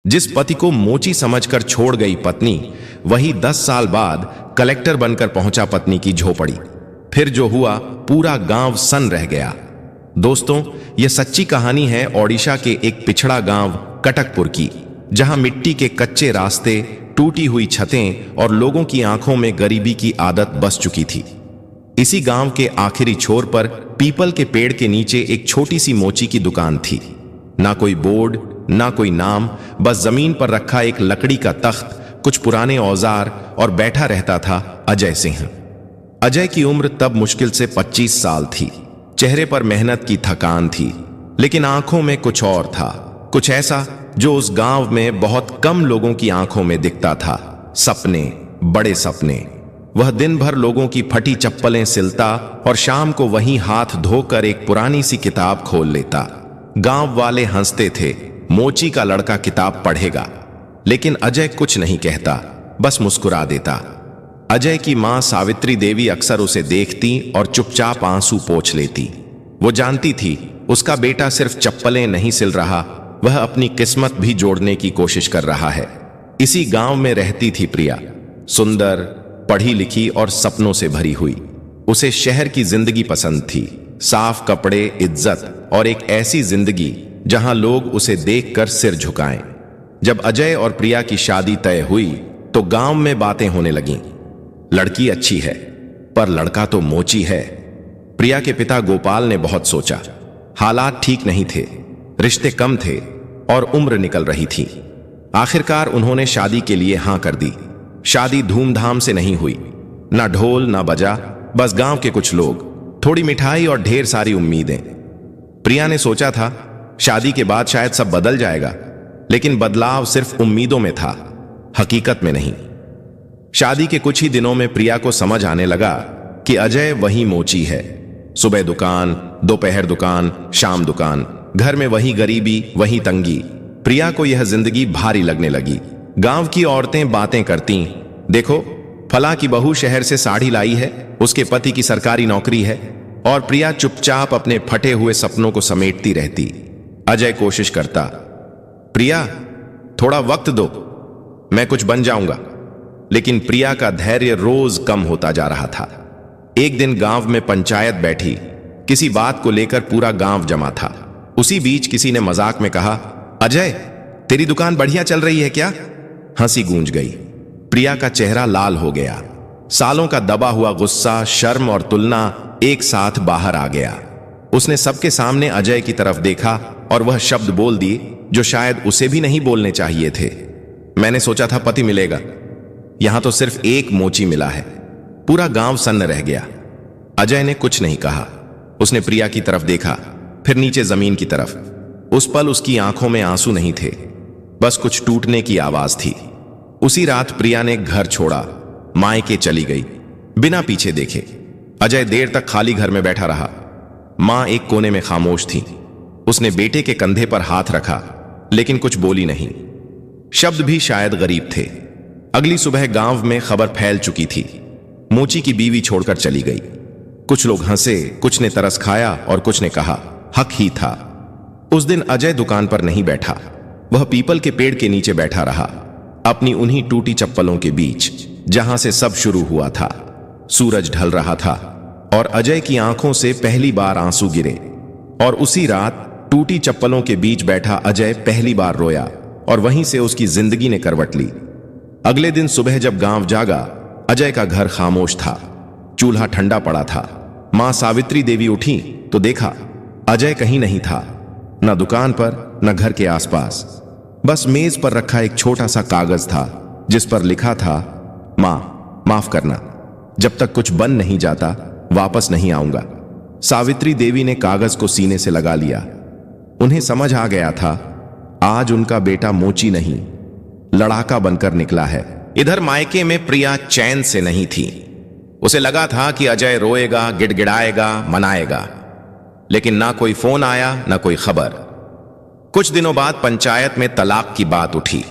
जिस पति को मोची समझकर छोड़ गई पत्नी, वही 10 साल बाद कलेक्टर बनकर पहुंचा पत्नी की झोपड़ी। फिर जो हुआ, पूरा गांव सन्न रह गया। दोस्तों, यह सच्ची कहानी है ओडिशा के एक पिछड़ा गांव कटकपुर की, जहां मिट्टी के कच्चे रास्ते, टूटी हुई छतें और लोगों की आंखों में गरीबी की आदत बस चुकी थी। इसी गांव के आखिरी छोर पर पीपल के पेड़ के नीचे एक छोटी सी मोची की दुकान थी। ना कोई बोर्ड, ना कोई नाम, बस जमीन पर रखा एक लकड़ी का तख्त, कुछ पुराने औजार और बैठा रहता था अजय सिंह। अजय की उम्र तब मुश्किल से 25 साल थी। चेहरे पर मेहनत की थकान थी, लेकिन आंखों में कुछ और था, कुछ ऐसा जो उस गांव में बहुत कम लोगों की आंखों में दिखता था। सपने, बड़े सपने। वह दिन भर लोगों की फटी चप्पलें सिलता और शाम को वहीं हाथ धोकर एक पुरानी सी किताब खोल लेता। गांव वाले हंसते थे, मोची का लड़का किताब पढ़ेगा। लेकिन अजय कुछ नहीं कहता, बस मुस्कुरा देता। अजय की मां सावित्री देवी अक्सर उसे देखती और चुपचाप आंसू पोंछ लेती। वो जानती थी उसका बेटा सिर्फ चप्पलें नहीं सिल रहा, वह अपनी किस्मत भी जोड़ने की कोशिश कर रहा है। इसी गांव में रहती थी प्रिया, सुंदर, पढ़ी लिखी और सपनों से भरी हुई। उसे शहर की जिंदगी पसंद थी, साफ कपड़े, इज्जत और एक ऐसी जिंदगी जहां लोग उसे देखकर सिर झुकाएं। जब अजय और प्रिया की शादी तय हुई तो गांव में बातें होने लगीं। लड़की अच्छी है, पर लड़का तो मोची है। प्रिया के पिता गोपाल ने बहुत सोचा। हालात ठीक नहीं थे, रिश्ते कम थे और उम्र निकल रही थी। आखिरकार उन्होंने शादी के लिए हां कर दी। शादी धूमधाम से नहीं हुई, ना ढोल ना बजा, बस गांव के कुछ लोग, थोड़ी मिठाई और ढेर सारी उम्मीदें। प्रिया ने सोचा था शादी के बाद शायद सब बदल जाएगा, लेकिन बदलाव सिर्फ उम्मीदों में था, हकीकत में नहीं। शादी के कुछ ही दिनों में प्रिया को समझ आने लगा कि अजय वही मोची है। सुबह दुकान, दोपहर दुकान, शाम दुकान, घर में वही गरीबी, वही तंगी। प्रिया को यह जिंदगी भारी लगने लगी। गांव की औरतें बातें करती, देखो फला की बहू शहर से साड़ी लाई है, उसके पति की सरकारी नौकरी है। और प्रिया चुपचाप अपने फटे हुए सपनों को समेटती रहती। अजय कोशिश करता, प्रिया थोड़ा वक्त दो, मैं कुछ बन जाऊंगा। लेकिन प्रिया का धैर्य रोज कम होता जा रहा था। एक दिन गांव में पंचायत बैठी, किसी बात को लेकर पूरा गांव जमा था। उसी बीच किसी ने मजाक में कहा, अजय तेरी दुकान बढ़िया चल रही है क्या? हंसी गूंज गई। प्रिया का चेहरा लाल हो गया। सालों का दबा हुआ गुस्सा, शर्म और तुलना एक साथ बाहर आ गया। उसने सबके सामने अजय की तरफ देखा और वह शब्द बोल दिए जो शायद उसे भी नहीं बोलने चाहिए थे। मैंने सोचा था पति मिलेगा, यहां तो सिर्फ एक मोची मिला है। पूरा गांव सन्न रह गया। अजय ने कुछ नहीं कहा। उसने प्रिया की तरफ देखा, फिर नीचे जमीन की तरफ। उस पल उसकी आंखों में आंसू नहीं थे, बस कुछ टूटने की आवाज थी। उसी रात प्रिया ने घर छोड़ा, मायके चली गई, बिना पीछे देखे। अजय देर तक खाली घर में बैठा रहा। मां एक कोने में खामोश थी। उसने बेटे के कंधे पर हाथ रखा, लेकिन कुछ बोली नहीं। शब्द भी शायद गरीब थे। अगली सुबह गांव में खबर फैल चुकी थी, मोची की बीवी छोड़कर चली गई। कुछ लोग हंसे, कुछ ने तरस खाया और कुछ ने कहा हक ही था। उस दिन अजय दुकान पर नहीं बैठा, वह पीपल के पेड़ के नीचे बैठा रहा, अपनी उन्हीं टूटी चप्पलों के बीच जहां से सब शुरू हुआ था। सूरज ढल रहा था और अजय की आंखों से पहली बार आंसू गिरे। और उसी रात टूटी चप्पलों के बीच बैठा अजय पहली बार रोया और वहीं से उसकी जिंदगी ने करवट ली। अगले दिन सुबह जब गांव जागा, अजय का घर खामोश था। चूल्हा ठंडा पड़ा था। मां सावित्री देवी उठी तो देखा अजय कहीं नहीं था, न दुकान पर न घर के आसपास। बस मेज पर रखा एक छोटा सा कागज था जिस पर लिखा था, मां माफ करना, जब तक कुछ बन नहीं जाता वापस नहीं आऊंगा। सावित्री देवी ने कागज को सीने से लगा लिया। उन्हें समझ आ गया था आज उनका बेटा मोची नहीं, लड़ाका बनकर निकला है। इधर मायके में प्रिया चैन से नहीं थी। उसे लगा था कि अजय रोएगा, गिड़गिड़ाएगा, मनाएगा, लेकिन ना कोई फोन आया, ना कोई खबर। कुछ दिनों बाद पंचायत में तलाक की बात उठी।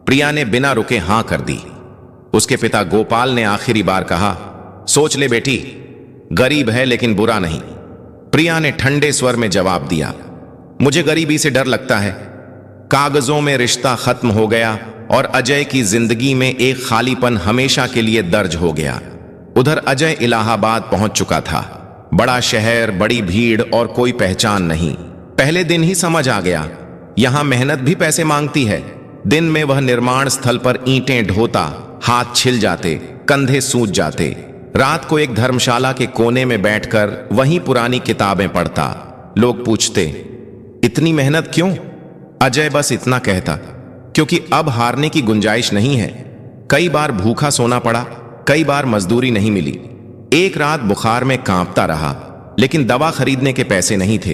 प्रिया ने बिना रुके हां कर दी। उसके पिता गोपाल ने आखिरी बार कहा, सोच ले बेटी, गरीब है लेकिन बुरा नहीं। प्रिया ने ठंडे स्वर में जवाब दिया, मुझे गरीबी से डर लगता है, कागजों में रिश्ता खत्म हो गया और अजय की जिंदगी में एक खालीपन हमेशा के लिए दर्ज हो गया। उधर अजय इलाहाबाद पहुंच चुका था। बड़ा शहर, बड़ी भीड़ और कोई पहचान नहीं। पहले दिन ही समझ आ गया, यहां मेहनत भी पैसे मांगती है। दिन में वह निर्माण स्थल पर ईंटें ढोता, हाथ छिल जाते, कंधे सूज जाते। रात को एक धर्मशाला के कोने में बैठकर वहीं पुरानी किताबें पढ़ता। लोग पूछते, इतनी मेहनत क्यों? अजय बस इतना कहता, क्योंकि अब हारने की गुंजाइश नहीं है। कई बार भूखा सोना पड़ा, कई बार मजदूरी नहीं मिली। एक रात बुखार में कांपता रहा, लेकिन दवा खरीदने के पैसे नहीं थे।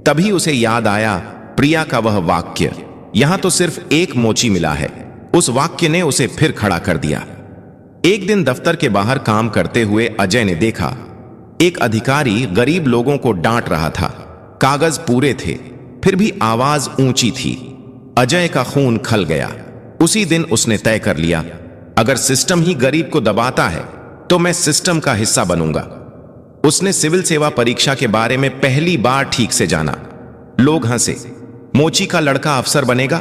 तभी उसे याद आया प्रिया का वह वाक्य, यहां तो सिर्फ एक मोची मिला है। उस वाक्य ने उसे फिर खड़ा कर दिया। एक दिन दफ्तर के बाहर काम करते हुए अजय ने देखा, एक अधिकारी गरीब लोगों को डांट रहा था। कागज पूरे थे, फिर भी आवाज ऊंची थी। अजय का खून खल गया। उसी दिन उसने तय कर लिया, अगर सिस्टम ही गरीब को दबाता है तो मैं सिस्टम का हिस्सा बनूंगा। उसने सिविल सेवा परीक्षा के बारे में पहली बार ठीक से जाना। लोग हंसे, मोची का लड़का अफसर बनेगा?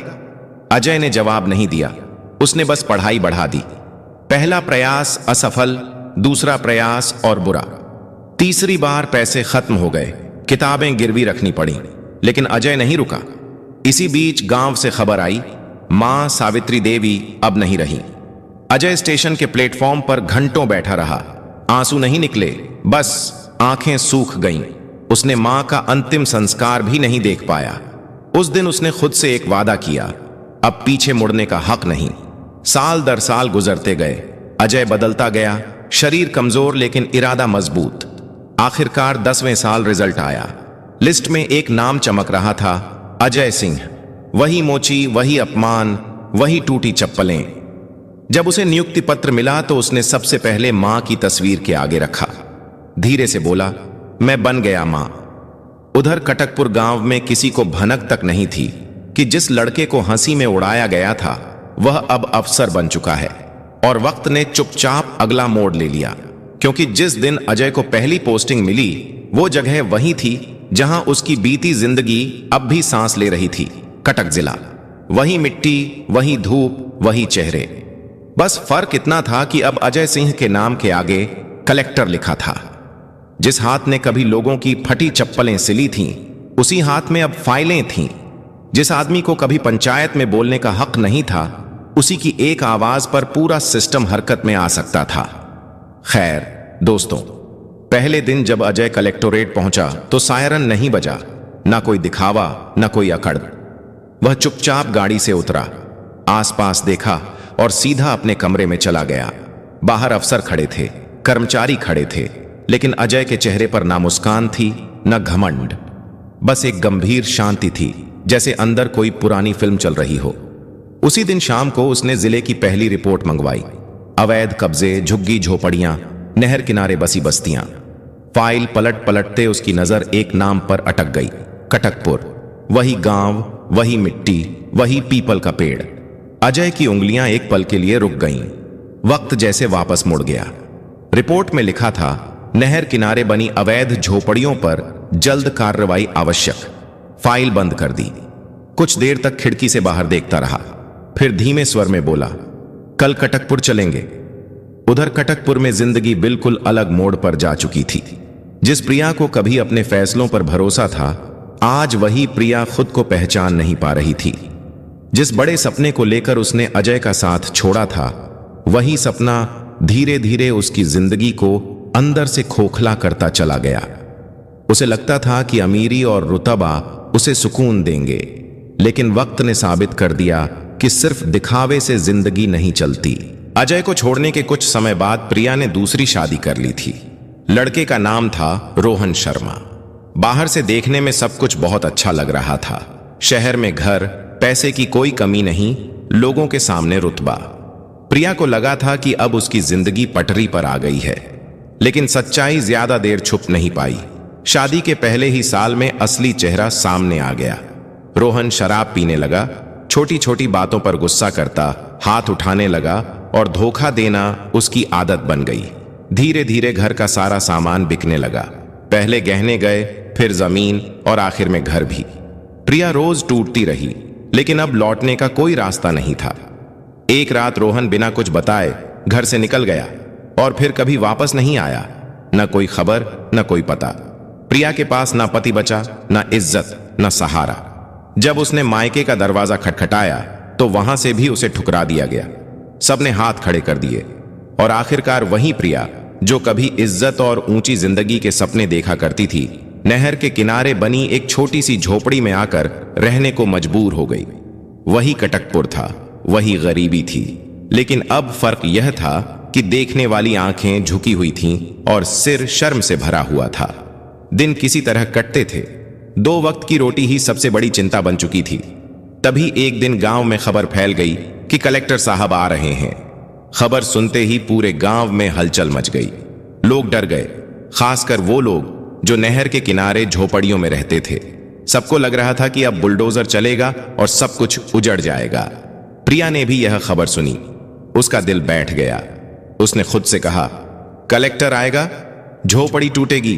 अजय ने जवाब नहीं दिया। उसने बस पढ़ाई बढ़ा दी। पहला प्रयास असफल, दूसरा प्रयास और बुरा। तीसरी बार पैसे खत्म हो गए, किताबें गिरवी रखनी पड़ी, लेकिन अजय नहीं रुका। इसी बीच गांव से खबर आई, मां सावित्री देवी अब नहीं रही। अजय स्टेशन के प्लेटफॉर्म पर घंटों बैठा रहा। आंसू नहीं निकले, बस आंखें सूख गईं। उसने मां का अंतिम संस्कार भी नहीं देख पाया। उस दिन उसने खुद से एक वादा किया, अब पीछे मुड़ने का हक नहीं। साल दर साल गुजरते गए। अजय बदलता गया, शरीर कमजोर लेकिन इरादा मजबूत। आखिरकार 10वें साल रिजल्ट आया। लिस्ट में एक नाम चमक रहा था, अजय सिंह। वही मोची, वही अपमान, वही टूटी चप्पलें। जब उसे नियुक्ति पत्र मिला तो उसने सबसे पहले मां की तस्वीर के आगे रखा। धीरे से बोला, मैं बन गया मां। उधर कटकपुर गांव में किसी को भनक तक नहीं थी कि जिस लड़के को हंसी में उड़ाया गया था वह अब अफसर बन चुका है। और वक्त ने चुपचाप अगला मोड़ ले लिया, क्योंकि जिस दिन अजय को पहली पोस्टिंग मिली वो जगह वही थी जहां उसकी बीती जिंदगी अब भी सांस ले रही थी। कटक जिला, वही मिट्टी, वही धूप, वही चेहरे। बस फर्क इतना था कि अब अजय सिंह के नाम के आगे कलेक्टर लिखा था। जिस हाथ ने कभी लोगों की फटी चप्पलें सिली थीं, उसी हाथ में अब फाइलें थीं। जिस आदमी को कभी पंचायत में बोलने का हक नहीं था, उसी की एक आवाज पर पूरा सिस्टम हरकत में आ सकता था। खैर दोस्तों, पहले दिन जब अजय कलेक्टोरेट पहुंचा तो सायरन नहीं बजा, ना कोई दिखावा, ना कोई अकड़। वह चुपचाप गाड़ी से उतरा, आसपास देखा और सीधा अपने कमरे में चला गया। बाहर अफसर खड़े थे, कर्मचारी खड़े थे, लेकिन अजय के चेहरे पर ना मुस्कान थी, न घमंड। बस एक गंभीर शांति थी, जैसे अंदर कोई पुरानी फिल्म चल रही हो। उसी दिन शाम को उसने जिले की पहली रिपोर्ट मंगवाई। अवैध कब्जे, झुग्गी झोपड़ियां, नहर किनारे बसी बस्तियां। फाइल पलट पलटते उसकी नजर एक नाम पर अटक गई, कटकपुर। वही गांव, वही मिट्टी, वही पीपल का पेड़। अजय की उंगलियां एक पल के लिए रुक गईं। वक्त जैसे वापस मुड़ गया। रिपोर्ट में लिखा था, नहर किनारे बनी अवैध झोपड़ियों पर जल्द कार्रवाई आवश्यक। फाइल बंद कर दी। कुछ देर तक खिड़की से बाहर देखता रहा, फिर धीमे स्वर में बोला, कल कटकपुर चलेंगे। उधर कटकपुर में जिंदगी बिल्कुल अलग मोड़ पर जा चुकी थी। जिस प्रिया को कभी अपने फैसलों पर भरोसा था, आज वही प्रिया खुद को पहचान नहीं पा रही थी। जिस बड़े सपने को लेकर उसने अजय का साथ छोड़ा था, वही सपना धीरे धीरे उसकी जिंदगी को अंदर से खोखला करता चला गया। उसे लगता था कि अमीरी और रुतबा उसे सुकून देंगे, लेकिन वक्त ने साबित कर दिया कि सिर्फ दिखावे से जिंदगी नहीं चलती। अजय को छोड़ने के कुछ समय बाद प्रिया ने दूसरी शादी कर ली थी। लड़के का नाम था रोहन शर्मा। बाहर से देखने में सब कुछ बहुत अच्छा लग रहा था। शहर में घर, पैसे की कोई कमी नहीं, लोगों के सामने रुतबा। प्रिया को लगा था कि अब उसकी जिंदगी पटरी पर आ गई है, लेकिन सच्चाई ज्यादा देर छुप नहीं पाई। शादी के पहले ही साल में असली चेहरा सामने आ गया। रोहन शराब पीने लगा, छोटी छोटी बातों पर गुस्सा करता, हाथ उठाने लगा और धोखा देना उसकी आदत बन गई। धीरे धीरे घर का सारा सामान बिकने लगा। पहले गहने गए, फिर जमीन और आखिर में घर भी। प्रिया रोज टूटती रही, लेकिन अब लौटने का कोई रास्ता नहीं था। एक रात रोहन बिना कुछ बताए घर से निकल गया और फिर कभी वापस नहीं आया। न कोई खबर, न कोई पता। प्रिया के पास ना पति बचा, ना इज्जत, न सहारा। जब उसने मायके का दरवाजा खटखटाया तो वहां से भी उसे ठुकरा दिया गया। सबने हाथ खड़े कर दिए और आखिरकार वही प्रिया जो कभी इज्जत और ऊंची जिंदगी के सपने देखा करती थी, नहर के किनारे बनी एक छोटी सी झोपड़ी में आकर रहने को मजबूर हो गई। वही कटकपुर था, वही गरीबी थी, लेकिन अब फर्क यह था कि देखने वाली आंखें झुकी हुई थीं और सिर शर्म से भरा हुआ था। दिन किसी तरह कटते थे। 2 वक्त की रोटी ही सबसे बड़ी चिंता बन चुकी थी। तभी एक दिन गांव में खबर फैल गई कि कलेक्टर साहब आ रहे हैं। खबर सुनते ही पूरे गांव में हलचल मच गई। लोग डर गए, खासकर वो लोग जो नहर के किनारे झोपड़ियों में रहते थे। सबको लग रहा था कि अब बुलडोजर चलेगा और सब कुछ उजड़ जाएगा। प्रिया ने भी यह खबर सुनी। उसका दिल बैठ गया। उसने खुद से कहा, कलेक्टर आएगा, झोपड़ी टूटेगी,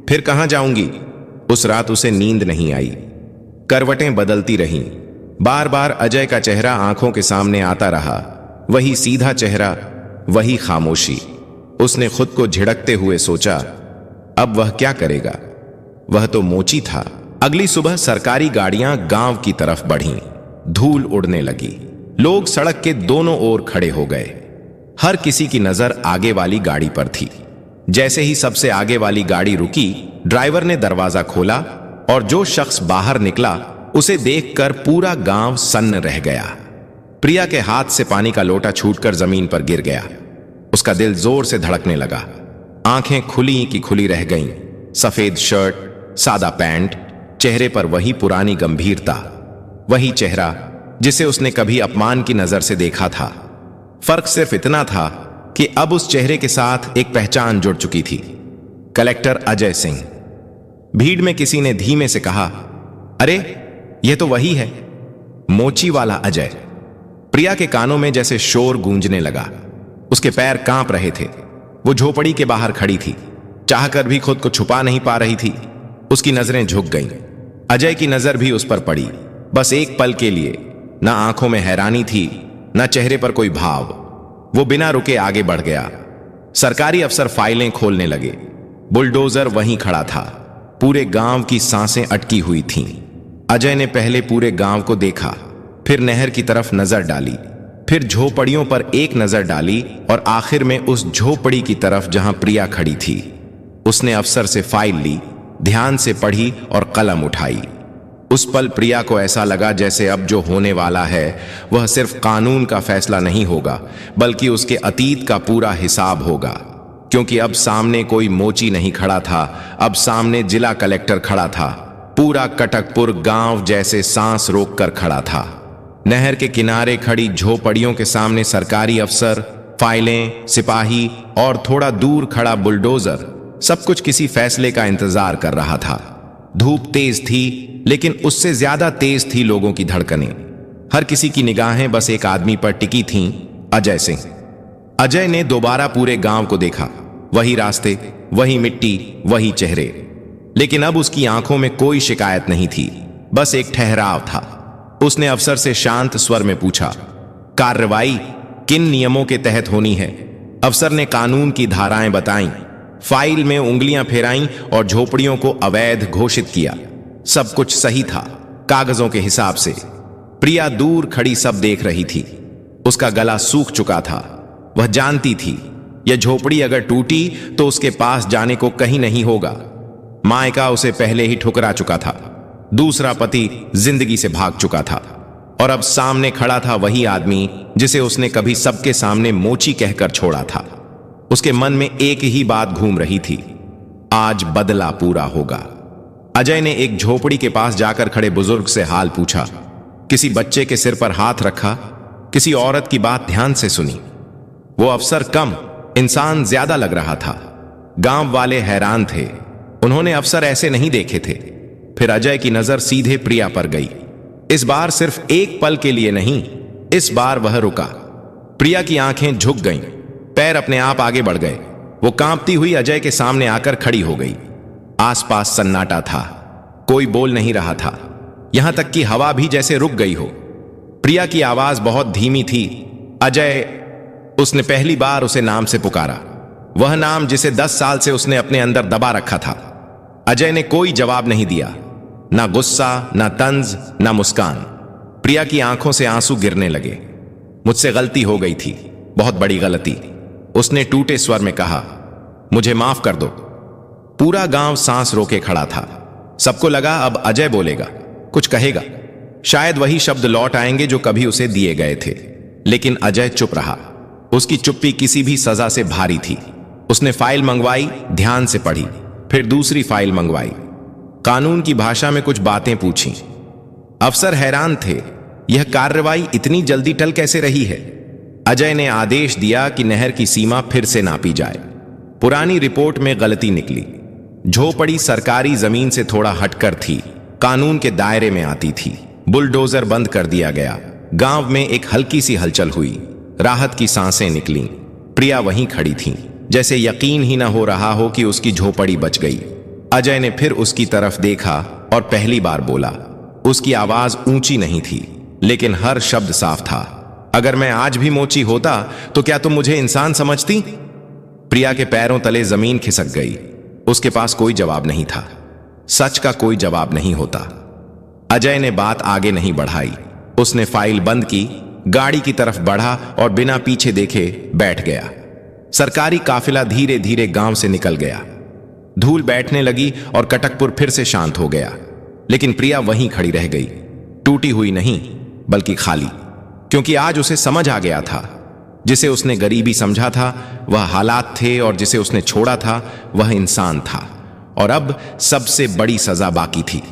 फिर कहां जाऊंगी। उस रात उसे नींद नहीं आई। करवटें बदलती रहीं। बार बार अजय का चेहरा आंखों के सामने आता रहा। वही सीधा चेहरा, वही खामोशी। उसने खुद को झिड़कते हुए सोचा, अब वह क्या करेगा। वह तो मोची था। अगली सुबह सरकारी गाड़ियां गांव की तरफ बढ़ीं। धूल उड़ने लगी। लोग सड़क के दोनों ओर खड़े हो गए। हर किसी की नजर आगे वाली गाड़ी पर थी। जैसे ही सबसे आगे वाली गाड़ी रुकी, ड्राइवर ने दरवाजा खोला और जो शख्स बाहर निकला उसे देखकर पूरा गांव सन्न रह गया। प्रिया के हाथ से पानी का लोटा छूटकर जमीन पर गिर गया। उसका दिल जोर से धड़कने लगा। आंखें खुली की खुली रह गईं। सफेद शर्ट, सादा पैंट, चेहरे पर वही पुरानी गंभीरता, वही चेहरा जिसे उसने कभी अपमान की नजर से देखा था। फर्क सिर्फ इतना था कि अब उस चेहरे के साथ एक पहचान जुड़ चुकी थी, कलेक्टर अजय सिंह। भीड़ में किसी ने धीमे से कहा, अरे यह तो वही है, मोची वाला अजय। प्रिया के कानों में जैसे शोर गूंजने लगा। उसके पैर कांप रहे थे। वो झोपड़ी के बाहर खड़ी थी, चाहकर भी खुद को छुपा नहीं पा रही थी। उसकी नजरें झुक गईं। अजय की नजर भी उस पर पड़ी, बस एक पल के लिए। ना आंखों में हैरानी थी, ना चेहरे पर कोई भाव। वो बिना रुके आगे बढ़ गया। सरकारी अफसर फाइलें खोलने लगे। बुलडोजर वहीं खड़ा था। पूरे गांव की सांसें अटकी हुई थीं। अजय ने पहले पूरे गांव को देखा, फिर नहर की तरफ नजर डाली, फिर झोपड़ियों पर एक नजर डाली और आखिर में उस झोपड़ी की तरफ जहां प्रिया खड़ी थी। उसने अफसर से फाइल ली, ध्यान से पढ़ी और कलम उठाई। उस पल प्रिया को ऐसा लगा जैसे अब जो होने वाला है वह सिर्फ कानून का फैसला नहीं होगा, बल्कि उसके अतीत का पूरा हिसाब होगा। क्योंकि अब सामने कोई मोची नहीं खड़ा था, अब सामने जिला कलेक्टर खड़ा था। पूरा कटकपुर गांव जैसे सांस रोककर खड़ा था। नहर के किनारे खड़ी झोपड़ियों के सामने सरकारी अफसर, फाइलें, सिपाही और थोड़ा दूर खड़ा बुलडोजर, सब कुछ किसी फैसले का इंतजार कर रहा था। धूप तेज थी, लेकिन उससे ज्यादा तेज थी लोगों की धड़कनें। हर किसी की निगाहें बस एक आदमी पर टिकी थीं, अजय सिंह। अजय ने दोबारा पूरे गांव को देखा। वही रास्ते, वही मिट्टी, वही चेहरे। लेकिन अब उसकी आंखों में कोई शिकायत नहीं थी, बस एक ठहराव था। उसने अफसर से शांत स्वर में पूछा, कार्रवाई किन नियमों के तहत होनी है। अफसर ने कानून की धाराएं बताईं, फाइल में उंगलियां फेराईं और झोपड़ियों को अवैध घोषित किया। सब कुछ सही था, कागजों के हिसाब से। प्रिया दूर खड़ी सब देख रही थी। उसका गला सूख चुका था। वह जानती थी यह झोपड़ी अगर टूटी तो उसके पास जाने को कहीं नहीं होगा। मायका उसे पहले ही ठुकरा चुका था। दूसरा पति जिंदगी से भाग चुका था और अब सामने खड़ा था वही आदमी जिसे उसने कभी सबके सामने मोची कहकर छोड़ा था। उसके मन में एक ही बात घूम रही थी, आज बदला पूरा होगा। अजय ने एक झोपड़ी के पास जाकर खड़े बुजुर्ग से हाल पूछा। किसी बच्चे के सिर पर हाथ रखा, किसी औरत की बात ध्यान से सुनी। वो अफसर कम, इंसान ज्यादा लग रहा था। गांव वाले हैरान थे। उन्होंने अफसर ऐसे नहीं देखे थे। फिर अजय की नजर सीधे प्रिया पर गई। इस बार सिर्फ एक पल के लिए नहीं, इस बार वह रुका। प्रिया की आंखें झुक गईं, पैर अपने आप आगे बढ़ गए। वो कांपती हुई अजय के सामने आकर खड़ी हो गई। आसपास सन्नाटा था, कोई बोल नहीं रहा था। यहां तक कि हवा भी जैसे रुक गई हो। प्रिया की आवाज बहुत धीमी थी। अजय। उसने पहली बार उसे नाम से पुकारा, वह नाम जिसे 10 साल से उसने अपने अंदर दबा रखा था। अजय ने कोई जवाब नहीं दिया, ना गुस्सा, ना तंज, ना मुस्कान। प्रिया की आंखों से आंसू गिरने लगे। मुझसे गलती हो गई थी, बहुत बड़ी गलती, उसने टूटे स्वर में कहा। मुझे माफ कर दो। पूरा गांव सांस रोके खड़ा था। सबको लगा अब अजय बोलेगा, कुछ कहेगा, शायद वही शब्द लौट आएंगे जो कभी उसे दिए गए थे। लेकिन अजय चुप रहा। उसकी चुप्पी किसी भी सजा से भारी थी। उसने फाइल मंगवाई, ध्यान से पढ़ी, फिर दूसरी फाइल मंगवाई, कानून की भाषा में कुछ बातें पूछी। अफसर हैरान थे, यह कार्रवाई इतनी जल्दी टल कैसे रही है। अजय ने आदेश दिया कि नहर की सीमा फिर से नापी जाए। पुरानी रिपोर्ट में गलती निकली। झोपड़ी सरकारी जमीन से थोड़ा हटकर थी, कानून के दायरे में आती थी। बुलडोजर बंद कर दिया गया। गांव में एक हल्की सी हलचल हुई, राहत की सांसें निकलीं। प्रिया वहीं खड़ी थी, जैसे यकीन ही न हो रहा हो कि उसकी झोपड़ी बच गई। अजय ने फिर उसकी तरफ देखा और पहली बार बोला। उसकी आवाज ऊंची नहीं थी, लेकिन हर शब्द साफ था। अगर मैं आज भी मोची होता तो क्या तुम मुझे इंसान समझती? प्रिया के पैरों तले जमीन खिसक गई। उसके पास कोई जवाब नहीं था। सच का कोई जवाब नहीं होता। अजय ने बात आगे नहीं बढ़ाई। उसने फाइल बंद की, गाड़ी की तरफ बढ़ा और बिना पीछे देखे बैठ गया। सरकारी काफिला धीरे धीरे गांव से निकल गया। धूल बैठने लगी और कटकपुर फिर से शांत हो गया। लेकिन प्रिया वहीं खड़ी रह गई, टूटी हुई नहीं बल्कि खाली। क्योंकि आज उसे समझ आ गया था, जिसे उसने गरीबी समझा था वह हालात थे, और जिसे उसने छोड़ा था वह इंसान था। और अब सबसे बड़ी सजा बाकी थी।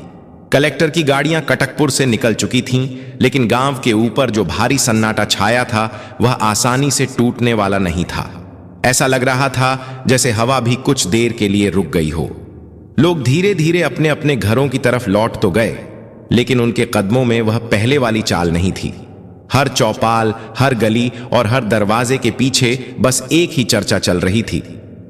कलेक्टर की गाड़ियां कटकपुर से निकल चुकी थीं, लेकिन गांव के ऊपर जो भारी सन्नाटा छाया था वह आसानी से टूटने वाला नहीं था। ऐसा लग रहा था जैसे हवा भी कुछ देर के लिए रुक गई हो। लोग धीरे धीरे अपने अपने घरों की तरफ लौट तो गए, लेकिन उनके कदमों में वह पहले वाली चाल नहीं थी। हर चौपाल, हर गली और हर दरवाजे के पीछे बस एक ही चर्चा चल रही थी।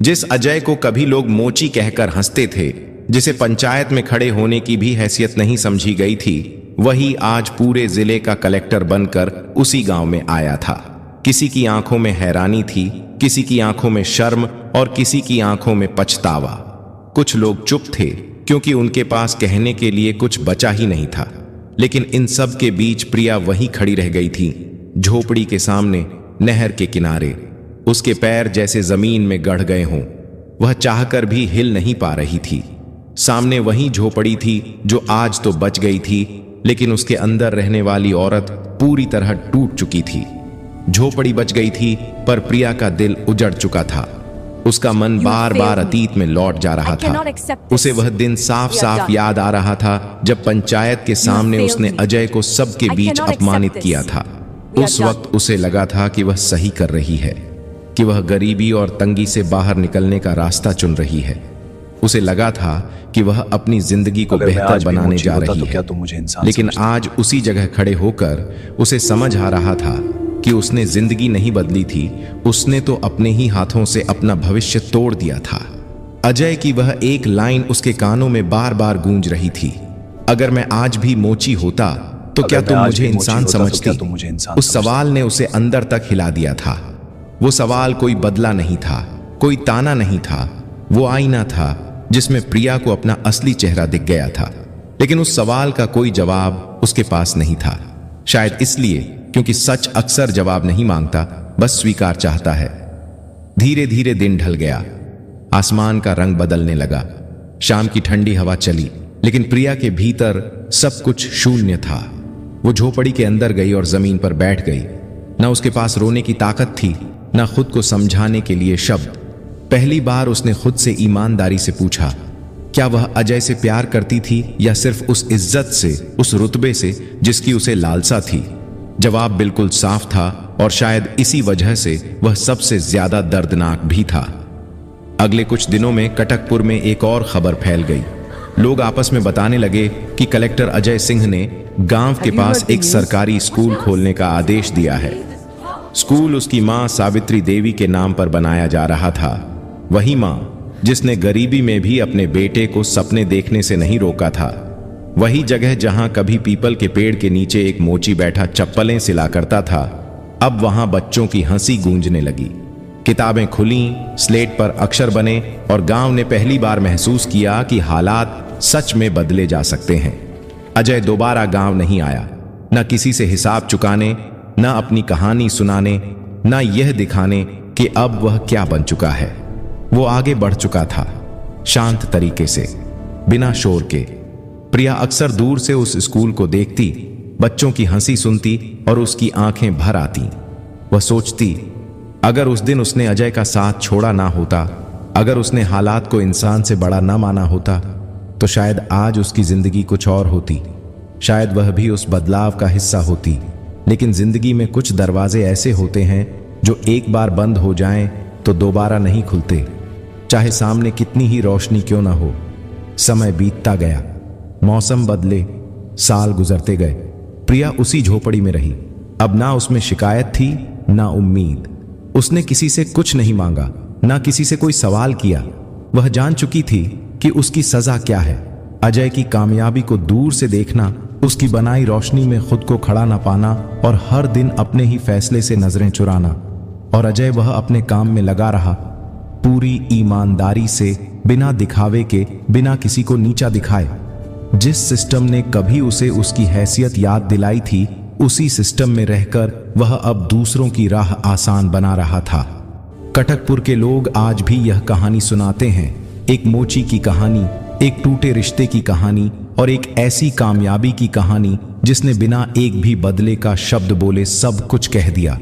जिस अजय को कभी लोग मोची कहकर हंसते थे, जिसे पंचायत में खड़े होने की भी हैसियत नहीं समझी गई थी, वही आज पूरे जिले का कलेक्टर बनकर उसी गांव में आया था। किसी की आंखों में हैरानी थी, किसी की आंखों में शर्म और किसी की आंखों में पछतावा। कुछ लोग चुप थे क्योंकि उनके पास कहने के लिए कुछ बचा ही नहीं था। लेकिन इन सब के बीच प्रिया वहीं खड़ी रह गई थी, झोपड़ी के सामने, नहर के किनारे। उसके पैर जैसे जमीन में गड़ गए हों। वह चाहकर भी हिल नहीं पा रही थी। सामने वही झोपड़ी थी जो आज तो बच गई थी, लेकिन उसके अंदर रहने वाली औरत पूरी तरह टूट चुकी थी। झोपड़ी बच गई थी, पर प्रिया का दिल उजड़ चुका था। उसका मन बार बार अतीत में लौट जा रहा था। उसे वह दिन साफ साफ याद आ रहा था जब पंचायत के सामने उसने अजय को सबके बीच अपमानित किया था। उस वक्त उसे लगा था कि वह सही कर रही है, कि वह गरीबी और तंगी से बाहर निकलने का रास्ता चुन रही है। उसे लगा था कि वह अपनी जिंदगी को बेहतर बनाने जा रही है। लेकिन आज उसी जगह खड़े होकर उसे समझ आ रहा था कि उसने जिंदगी नहीं बदली थी, उसने तो अपने ही हाथों से अपना भविष्य तोड़ दिया था। अजय की वह एक लाइन उसके कानों में बार बार गूंज रही थी, अगर मैं आज भी मोची होता तो क्या तुम मुझे इंसान समझती? उस सवाल ने उसे अंदर तक हिला दिया था। वो सवाल कोई बदला नहीं था, कोई ताना नहीं था, वो आईना था जिसमें प्रिया को अपना असली चेहरा दिख गया था। लेकिन उस सवाल का कोई जवाब उसके पास नहीं था। शायद इसलिए क्योंकि सच अक्सर जवाब नहीं मांगता, बस स्वीकार चाहता है। धीरे धीरे दिन ढल गया। आसमान का रंग बदलने लगा। शाम की ठंडी हवा चली, लेकिन प्रिया के भीतर सब कुछ शून्य था। वो झोपड़ी के अंदर गई और जमीन पर बैठ गई। न उसके पास रोने की ताकत थी, न खुद को समझाने के लिए शब्द। पहली बार उसने खुद से ईमानदारी से पूछा, क्या वह अजय से प्यार करती थी या सिर्फ उस इज्जत से, उस रुतबे से जिसकी उसे लालसा थी? जवाब बिल्कुल साफ था, और शायद इसी वजह से वह सबसे ज्यादा दर्दनाक भी था। अगले कुछ दिनों में कटकपुर में एक और खबर फैल गई। लोग आपस में बताने लगे कि कलेक्टर अजय सिंह ने गांव के पास एक सरकारी स्कूल खोलने का आदेश दिया है। स्कूल उसकी मां सावित्री देवी के नाम पर बनाया जा रहा था। वही मां जिसने गरीबी में भी अपने बेटे को सपने देखने से नहीं रोका था। वही जगह जहां कभी पीपल के पेड़ के नीचे एक मोची बैठा चप्पलें सिला करता था, अब वहां बच्चों की हंसी गूंजने लगी। किताबें खुली, स्लेट पर अक्षर बने और गांव ने पहली बार महसूस किया कि हालात सच में बदले जा सकते हैं। अजय दोबारा गांव नहीं आया, न किसी से हिसाब चुकाने, न अपनी कहानी सुनाने, न यह दिखाने कि अब वह क्या बन चुका है। वो आगे बढ़ चुका था, शांत तरीके से, बिना शोर के। प्रिया अक्सर दूर से उस स्कूल को देखती, बच्चों की हंसी सुनती और उसकी आंखें भर आती। वह सोचती, अगर उस दिन उसने अजय का साथ छोड़ा ना होता, अगर उसने हालात को इंसान से बड़ा ना माना होता, तो शायद आज उसकी जिंदगी कुछ और होती। शायद वह भी उस बदलाव का हिस्सा होती। लेकिन जिंदगी में कुछ दरवाजे ऐसे होते हैं जो एक बार बंद हो जाएं तो दोबारा नहीं खुलते, चाहे सामने कितनी ही रोशनी क्यों ना हो। समय बीतता गया, मौसम बदले, साल गुजरते गए। प्रिया उसी झोपड़ी में रही। अब ना उसमें शिकायत थी, ना उम्मीद। उसने किसी से कुछ नहीं मांगा, ना किसी से कोई सवाल किया। वह जान चुकी थी कि उसकी सजा क्या है। अजय की कामयाबी को दूर से देखना, उसकी बनाई रोशनी में खुद को खड़ा ना पाना और हर दिन अपने ही फैसले से नजरें चुराना। और अजय वह अपने काम में लगा रहा, पूरी ईमानदारी से, बिना दिखावे के, बिना किसी को नीचा दिखाए। जिस सिस्टम ने कभी उसे उसकी हैसियत याद दिलाई थी, उसी सिस्टम में रहकर वह अब दूसरों की राह आसान बना रहा था। कटकपुर के लोग आज भी यह कहानी सुनाते हैं, एक मोची की कहानी, एक टूटे रिश्ते की कहानी और एक ऐसी कामयाबी की कहानी जिसने बिना एक भी बदले का शब्द बोले सब कुछ कह दिया।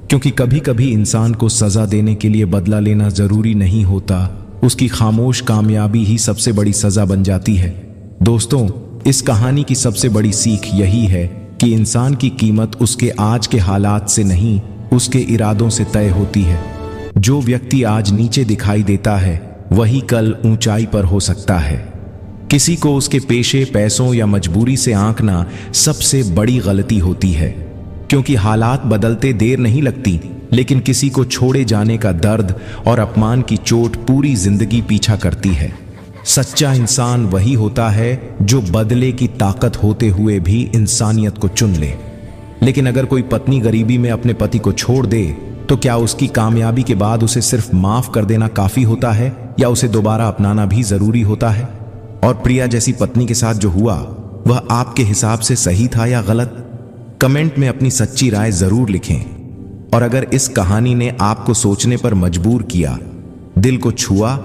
क्योंकि कभी कभी इंसान को सजा देने के लिए बदला लेना जरूरी नहीं होता, उसकी खामोश कामयाबी ही सबसे बड़ी सजा बन जाती है। दोस्तों, इस कहानी की सबसे बड़ी सीख यही है कि इंसान की कीमत उसके आज के हालात से नहीं, उसके इरादों से तय होती है। जो व्यक्ति आज नीचे दिखाई देता है, वही कल ऊंचाई पर हो सकता है। किसी को उसके पेशे, पैसों या मजबूरी से आंकना सबसे बड़ी गलती होती है, क्योंकि हालात बदलते देर नहीं लगती, लेकिन किसी को छोड़े जाने का दर्द और अपमान की चोट पूरी जिंदगी पीछा करती है। सच्चा इंसान वही होता है जो बदले की ताकत होते हुए भी इंसानियत को चुन ले। लेकिन अगर कोई पत्नी गरीबी में अपने पति को छोड़ दे, तो क्या उसकी कामयाबी के बाद उसे सिर्फ माफ कर देना काफी होता है या उसे दोबारा अपनाना भी जरूरी होता है? और प्रिया जैसी पत्नी के साथ जो हुआ, वह आपके हिसाब से सही था या गलत? कमेंट में अपनी सच्ची राय जरूर लिखें। और अगर इस कहानी ने आपको सोचने पर मजबूर किया, दिल को छुआ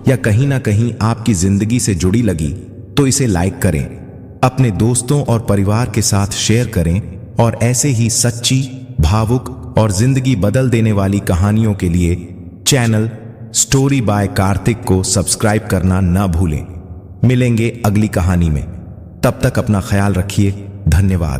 या कहीं ना कहीं आपकी जिंदगी से जुड़ी लगी, तो इसे लाइक करें, अपने दोस्तों और परिवार के साथ शेयर करें और ऐसे ही सच्ची, भावुक और जिंदगी बदल देने वाली कहानियों के लिए चैनल स्टोरी बाय कार्तिक को सब्सक्राइब करना ना भूलें। मिलेंगे अगली कहानी में, तब तक अपना ख्याल रखिए। धन्यवाद।